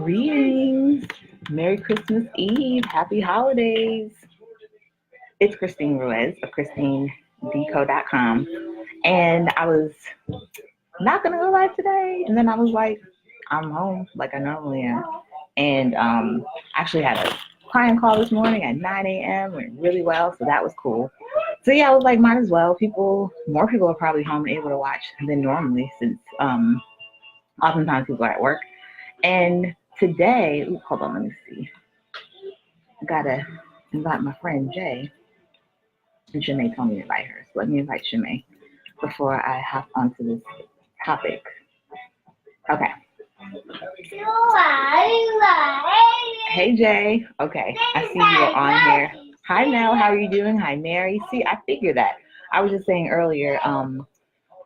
Greetings. Merry Christmas Eve. Happy holidays. It's Christine Ruiz of ChristineDeco.com. And I was not going to go live today. And then I was like, I'm home like I normally am. And actually had a client call this morning at 9 a.m. Went really well. So that was cool. So yeah, I was like, might as well. More people are probably home and able to watch than normally since oftentimes people are at work. And today, hold on, let me see. I gotta invite my friend Jay. And Shimei told me to invite her. So let me invite Shimei before I hop onto this topic. Okay. Hey Jay. Okay. I see you are on here. Hi Mel, how are you doing? Hi Mary. See, I figured that. I was just saying earlier,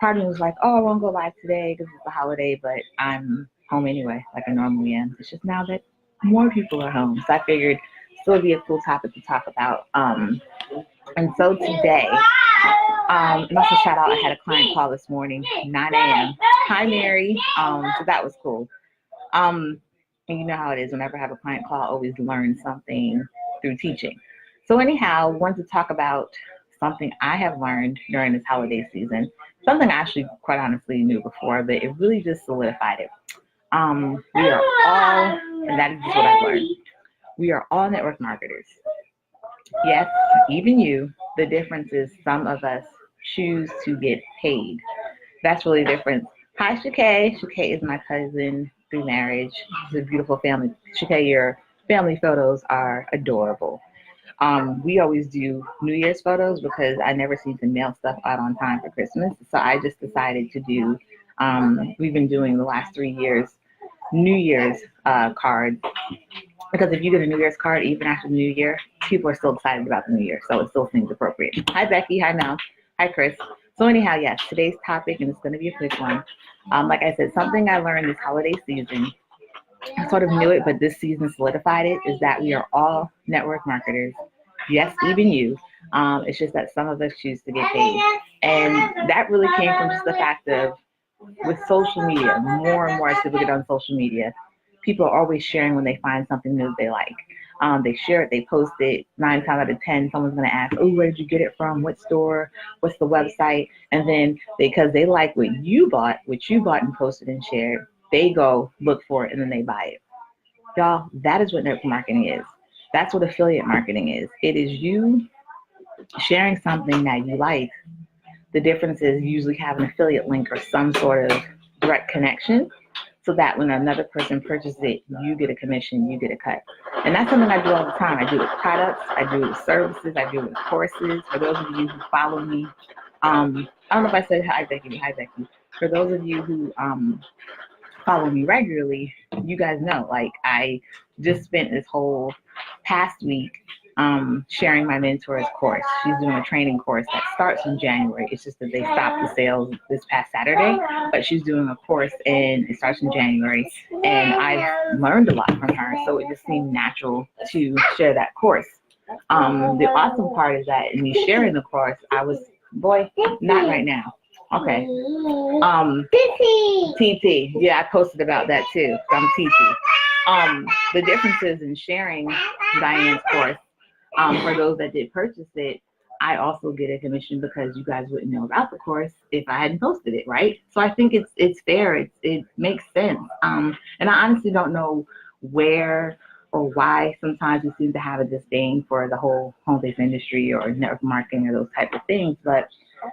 part of me was like, oh, I won't go live today because it's the holiday, but I'm home anyway, like I normally am. It's just now that more people are home. So I figured still be a cool topic to talk about. And so today, and also shout out, I had a client call this morning, 9 a.m. Hi Mary. So that was cool. And you know how it is, whenever I have a client call, I always learn something through teaching. So anyhow, I wanted to talk about something I have learned during this holiday season, something I actually quite honestly knew before, but it really just solidified it. We are all, and that is just what I've learned, we are all network marketers. Yes, even you. The difference is some of us choose to get paid. That's really the difference. Hi, Shakay. Shakay is my cousin through marriage. She's a beautiful family. Shakay, your family photos are adorable. We always do New Year's photos because I never seem to mail stuff out on time for Christmas. So I just decided to do, we've been doing the last 3 years, New Year's cards. Because if you get a New Year's card, even after the New Year, people are still excited about the New Year. So it still seems appropriate. Hi, Becky. Hi, Mel. Hi, Chris. So anyhow, yes, today's topic, and it's going to be a quick one. Like I said, something I learned this holiday season, I sort of knew it, but this season solidified it, is that we are all network marketers. Yes, even you. It's just that some of us choose to get paid. And that really came from just the fact of, with social media, more and more as people get on social media, people are always sharing when they find something new they like. They share it, they post it. 9 times out of 10, someone's going to ask, oh, where did you get it from? What store? What's the website? And then because they like what you bought and posted and shared, they go look for it and then they buy it. Y'all, that is what network marketing is. That's what affiliate marketing is. It is you sharing something that you like. The difference is you usually have an affiliate link or some sort of direct connection so that when another person purchases it, you get a commission, you get a cut. And that's something I do all the time. I do it with products, I do it with services, I do it with courses. For those of you who follow me, I don't know if I said hi, Becky. Hi, Becky. For those of you who follow me regularly, you guys know, like, I just spent this whole past week sharing my mentor's course. She's doing a training course that starts in January. It's just that they stopped the sales this past Saturday, but she's doing a course and it starts in January. And I've learned a lot from her, so it just seemed natural to share that course. The awesome part is that in me sharing the course, I was, boy, not right now. Okay. TT. Yeah, I posted about that too. I'm TT. The differences in sharing Diane's course, for those that did purchase it, I also get a commission because you guys wouldn't know about the course if I hadn't posted it, right? So I think it's fair. It makes sense. And I honestly don't know where or why sometimes we seem to have a disdain for the whole home-based industry or network marketing or those type of things, but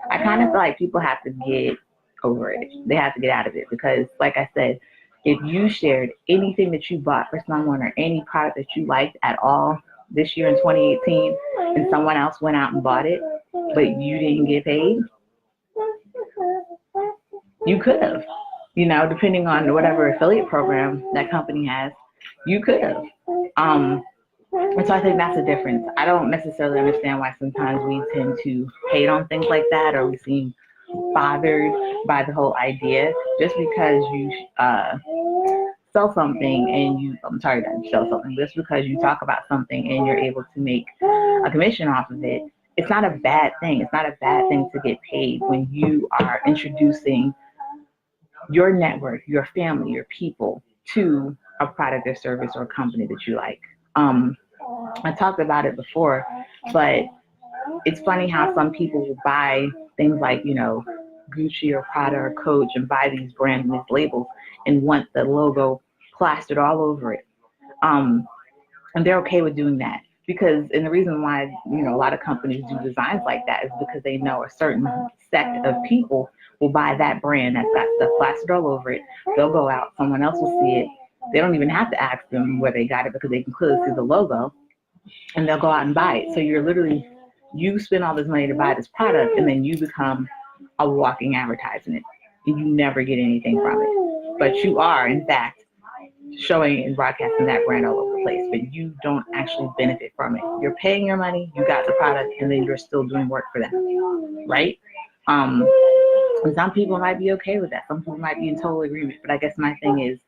I kind of feel like people have to get over it. They have to get out of it because, like I said, if you shared anything that you bought for someone or any product that you liked at all this year in 2018 and someone else went out and bought it, but you didn't get paid, you could have, depending on whatever affiliate program that company has, you could have. And so I think that's the difference. I don't necessarily understand why sometimes we tend to hate on things like that, or we seem bothered by the whole idea. Just because you sell something and just because you talk about something and you're able to make a commission off of it, it's not a bad thing. It's not a bad thing to get paid when you are introducing your network, your family, your people to a product or service or company that you like. I talked about it before, but it's funny how some people will buy things like, Gucci or Prada or Coach and buy these brands and these labels and want the logo plastered all over it. Um, and they're okay with doing that because, and the reason why, a lot of companies do designs like that is because they know a certain sect of people will buy that brand that's got stuff plastered all over it. They'll go out, someone else will see it. They don't even have to ask them where they got it because they can clearly see the logo and they'll go out and buy it. So you spend all this money to buy this product and then you become a walking advertisement and you never get anything from it. But you are, in fact, showing and broadcasting that brand all over the place, but you don't actually benefit from it. You're paying your money, you got the product, and then you're still doing work for them, right? And some people might be okay with that. Some people might be in total agreement. But I guess my thing is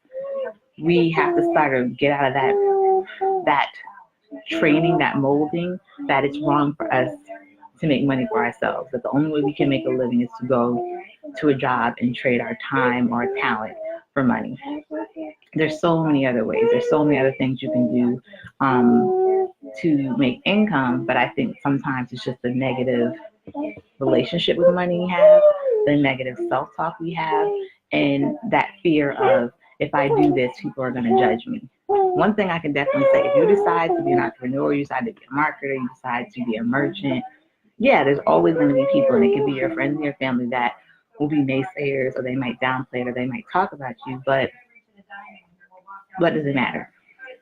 we have to start to get out of that training, that molding, that it's wrong for us to make money for ourselves. That the only way we can make a living is to go to a job and trade our time or talent for money. There's so many other ways. There's so many other things you can do to make income, but I think sometimes it's just the negative relationship with money we have, the negative self-talk we have, and that fear of, if I do this, people are going to judge me. One thing I can definitely say, if you decide to be an entrepreneur, you decide to be a marketer, you decide to be a merchant, yeah, there's always going to be people, and it can be your friends and your family that will be naysayers, or they might downplay it, or they might talk about you, but what does it matter?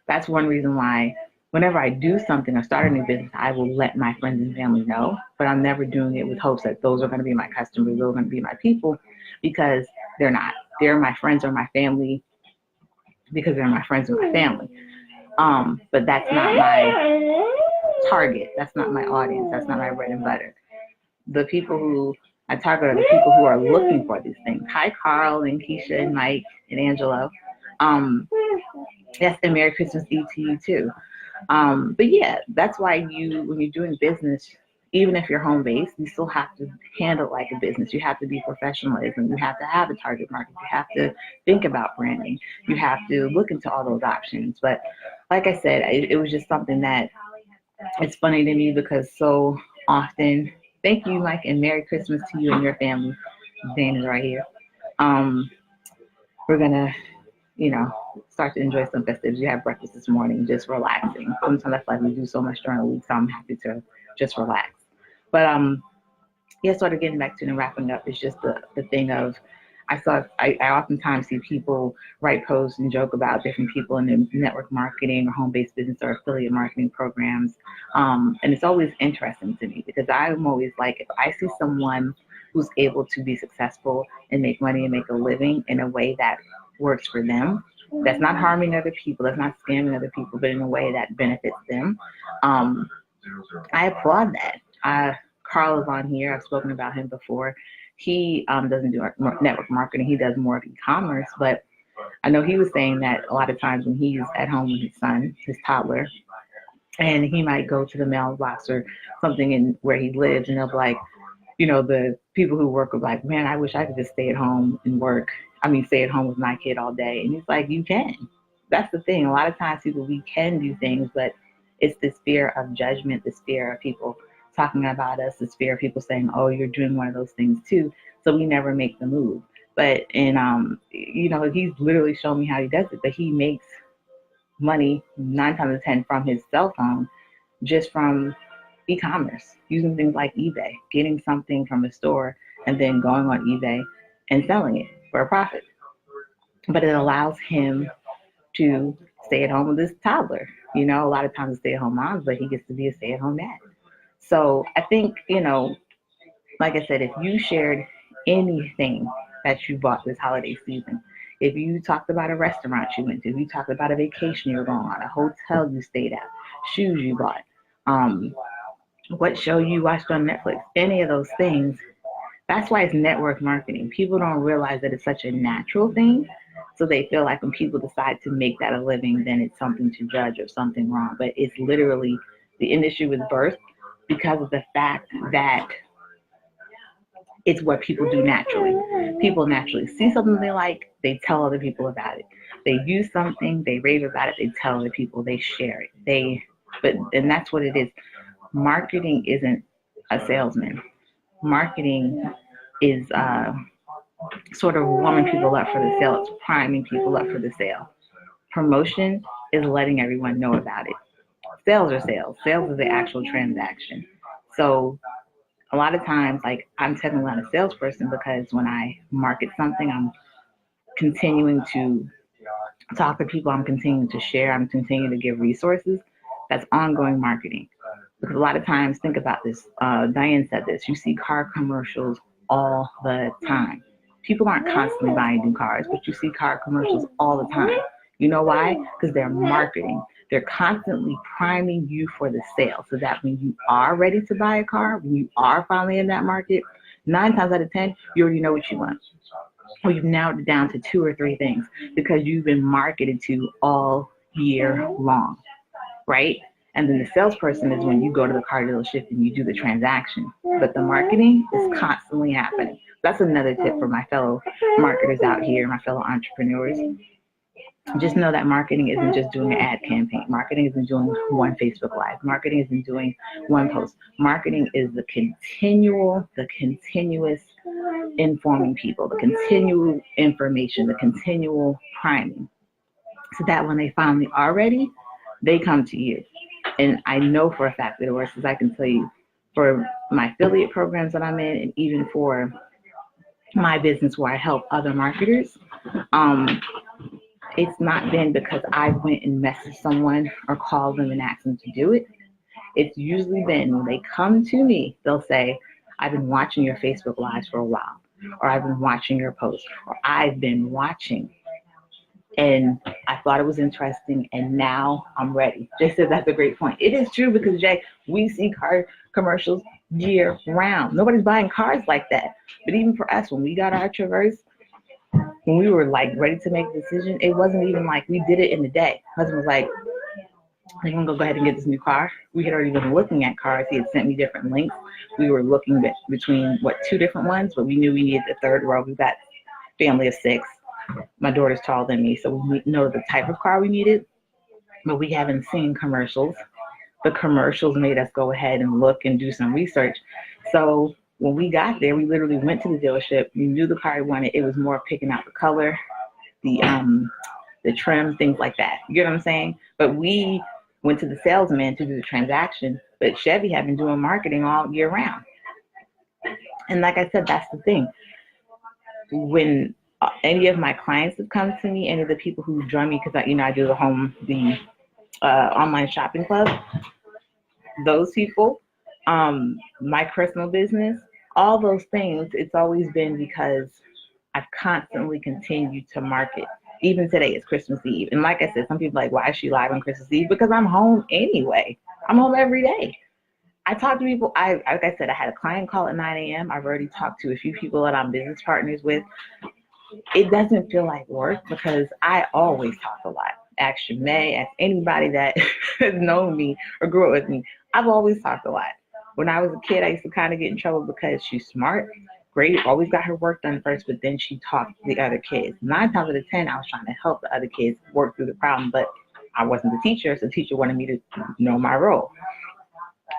That's one reason why whenever I do something or start a new business, I will let my friends and family know, but I'm never doing it with hopes that those are going to be my customers, those are going to be my people, because they're not. They're my friends or my family because they're my friends and my family. But that's not my target. That's not my audience. That's not my bread and butter. The people who I target are the people who are looking for these things. Hi, Carl and Keisha and Mike and Angelo. Yes, and Merry Christmas Eve to you too. But yeah, that's why when you're doing business, even if you're home based, you still have to handle it like a business. You have to be professionalism. You have to have a target market. You have to think about branding. You have to look into all those options. But like I said, it was just something that it's funny to me because so often, thank you, Mike, and Merry Christmas to you and your family. Dan is right here. We're gonna start to enjoy some festivities. You have breakfast this morning, just relaxing. Sometimes I feel like we do so much during the week, so I'm happy to just relax. But yeah, sort of getting back to and wrapping up is just the thing of I oftentimes see people write posts and joke about different people in the network marketing or home-based business or affiliate marketing programs. And it's always interesting to me because I'm always like, if I see someone who's able to be successful and make money and make a living in a way that works for them, that's not harming other people, that's not scamming other people, but in a way that benefits them, I applaud that. Carl is on here. I've spoken about him before. He doesn't do network marketing. He does more of e-commerce, but I know he was saying that a lot of times when he's at home with his son, his toddler, and he might go to the mailbox or something in where he lives, and they'll be like, the people who work are like, man, I wish I could just stay at home and work. Stay at home with my kid all day. And he's like, you can. That's the thing. A lot of times we can do things, but it's this fear of judgment, this fear of people talking about us, this fear of people saying, oh, you're doing one of those things too. So we never make the move. But, he's literally shown me how he does it, but he makes money 9 times out of 10 from his cell phone, just from e-commerce, using things like eBay, getting something from a store and then going on eBay and selling it for a profit. But it allows him to stay at home with his toddler. A lot of times it's stay-at-home moms, but he gets to be a stay-at-home dad. So I think, like I said, if you shared anything that you bought this holiday season, if you talked about a restaurant you went to, if you talked about a vacation you were going on, a hotel you stayed at, shoes you bought, what show you watched on Netflix, any of those things, that's why it's network marketing. People don't realize that it's such a natural thing. So they feel like when people decide to make that a living, then it's something to judge or something wrong. But it's literally the industry was birthed because of the fact that it's what people do naturally. People naturally see something they like, they tell other people about it. They use something, they rave about it, they tell other people, they share it. And that's what it is. Marketing isn't a salesman. Marketing is sort of warming people up for the sale. It's priming people up for the sale. Promotion is letting everyone know about it. Sales are sales. Sales is the actual transaction. So a lot of times, like, I'm technically not a salesperson because when I market something, I'm continuing to talk to people, I'm continuing to share, I'm continuing to give resources. That's ongoing marketing. Because a lot of times, think about this. Diane said this. You see car commercials all the time. People aren't constantly buying new cars, but you see car commercials all the time. You know why? Because they're marketing. They're constantly priming you for the sale so that when you are ready to buy a car, when you are finally in that market, 9 times out of 10, you already know what you want. Or you've narrowed it down to 2 or 3 things because you've been marketed to all year long, right? And then the salesperson is when you go to the car dealership and you do the transaction. But the marketing is constantly happening. That's another tip for my fellow marketers out here, my fellow entrepreneurs. Just know that marketing isn't just doing an ad campaign. Marketing isn't doing one Facebook Live. Marketing isn't doing one post. Marketing is the continuous informing people, the continual information, the continual priming, so that when they finally are ready, they come to you. And I know for a fact that it works, as I can tell you, for my affiliate programs that I'm in, and even for my business where I help other marketers, it's not been because I went and messaged someone or called them and asked them to do it. It's usually been when they come to me, they'll say, I've been watching your Facebook Lives for a while, or I've been watching your posts, or I've been watching, and I thought it was interesting, and now I'm ready. Jay said that's a great point. It is true because, Jay, we see car commercials year round. Nobody's buying cars like that. But even for us, when we got our Traverse, when we were like ready to make a decision, it wasn't even like we did it in a day. Husband was like, I'm going to go ahead and get this new car. We had already been looking at cars. He had sent me different links. We were looking between, 2 different ones, but we knew we needed the third row. We've got family of 6. My daughter's taller than me, so we know the type of car we needed, but we haven't seen commercials. The commercials made us go ahead and look and do some research. So when we got there, we literally went to the dealership. We knew the car we wanted. It was more picking out the color, the trim, things like that. You get what I'm saying? But we went to the salesman to do the transaction, but Chevy had been doing marketing all year round. And like I said, that's the thing. When any of my clients have come to me, any of the people who join me, because I do the online shopping club, those people, my personal business, all those things, it's always been because I've constantly continued to market. Even today, it's Christmas Eve. And like I said, some people are like, why is she live on Christmas Eve? Because I'm home anyway. I'm home every day. I talk to people. Like I said, I had a client call at 9 a.m. I've already talked to a few people that I'm business partners with. It doesn't feel like work because I always talk a lot. Ask Shanae, ask anybody that has known me or grew up with me. I've always talked a lot. When I was a kid, I used to kind of get in trouble because she's smart, great, always got her work done first, but then she taught the other kids. 9 times out of 10, I was trying to help the other kids work through the problem, but I wasn't the teacher, so the teacher wanted me to know my role.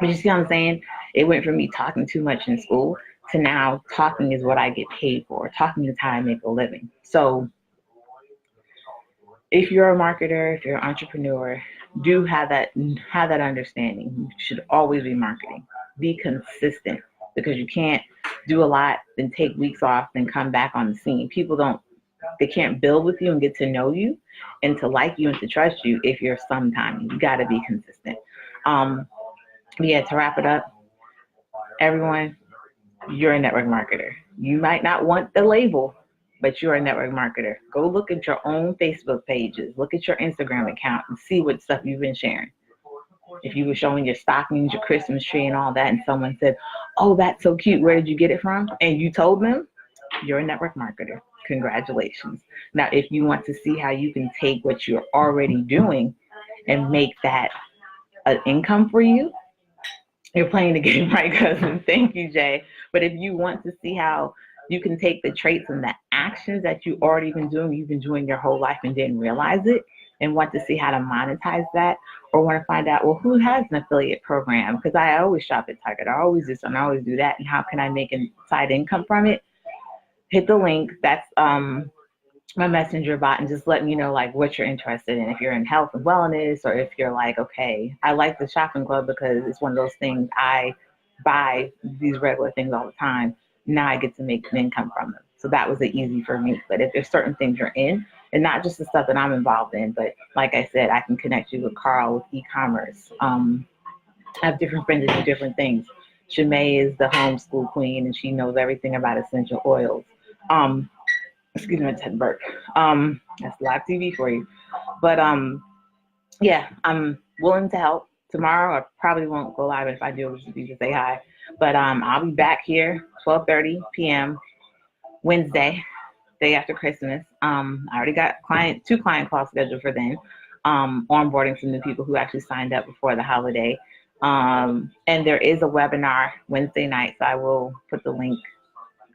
But you see what I'm saying? It went from me talking too much in school to now talking is what I get paid for. Talking is how I make a living. So if you're a marketer, if you're an entrepreneur, do have that understanding. You should always be marketing. Be consistent, because you can't do a lot, then take weeks off, then come back on the scene. They can't build with you and get to know you and to like you and to trust you if you're sometime. You got to be consistent. Yeah, to wrap it up, everyone, you're a network marketer. You might not want the label, but you're a network marketer. Go look at your own Facebook pages. Look at your Instagram account and see what stuff you've been sharing. If you were showing your stockings, your Christmas tree and all that, and someone said, oh, that's so cute, where did you get it from? And you told them, you're a network marketer. Congratulations. Now, if you want to see how you can take what you're already doing and make that an income for you, you're playing the game right, cousin. Thank you, Jay. But if you want to see how you can take the traits and the actions that you already been doing, you've been doing your whole life and didn't realize it, and want to see how to monetize that, or want to find out, well, who has an affiliate program? Because I always shop at Target, I always do something, I always do that, and how can I make a side income from it? Hit the link. That's my messenger bot, and just letting you know like what you're interested in. If you're in health and wellness, or if you're like, okay, I like the shopping club because it's one of those things I buy these regular things all the time. Now I get to make an income from them. So that was easy for me. But if there's certain things you're in, and not just the stuff that I'm involved in, but like I said, I can connect you with Carl with e-commerce. I have different friends that do different things. Shimei is the homeschool queen, and she knows everything about essential oils. Um, Excuse me, Ted Burke. That's live TV for you. But yeah, I'm willing to help. Tomorrow I probably won't go live, but if I do, it'll just be to say hi. But I'll be back here 12:30 p.m. Wednesday, day after Christmas. I already got two client calls scheduled for then. Onboarding some new people who actually signed up before the holiday. And there is a webinar Wednesday night, so I will put the link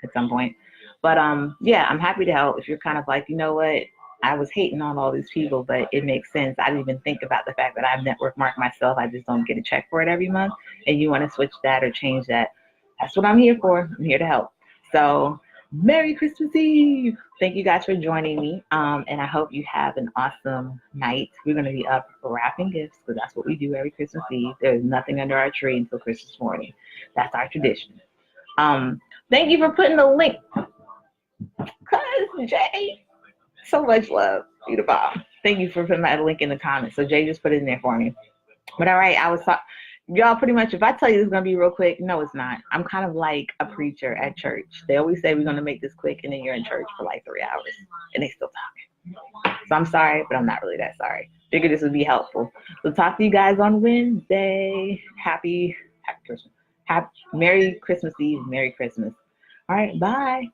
at some point. But yeah, I'm happy to help. If you're kind of like, you know what, I was hating on all these people, but it makes sense. I didn't even think about the fact that I've network marked myself. I just don't get a check for it every month. And you want to switch that or change that. That's what I'm here for. I'm here to help. So Merry Christmas Eve. Thank you guys for joining me. And I hope you have an awesome night. We're going to be up wrapping gifts because that's what we do every Christmas Eve. There's nothing under our tree until Christmas morning. That's our tradition. Thank you for putting the link. Cause Jay, so much love, you the bomb. Thank you for putting that link in the comments. So Jay just put it in there for me. But all right, y'all pretty much, if I tell you this is gonna be real quick, no, it's not. I'm kind of like a preacher at church. They always say we're gonna make this quick, and then you're in church for like 3 hours, and they still talking. So I'm sorry, but I'm not really that sorry. Figured this would be helpful. So talk to you guys on Wednesday. Happy Christmas. Merry Christmas Eve. Merry Christmas. All right, bye.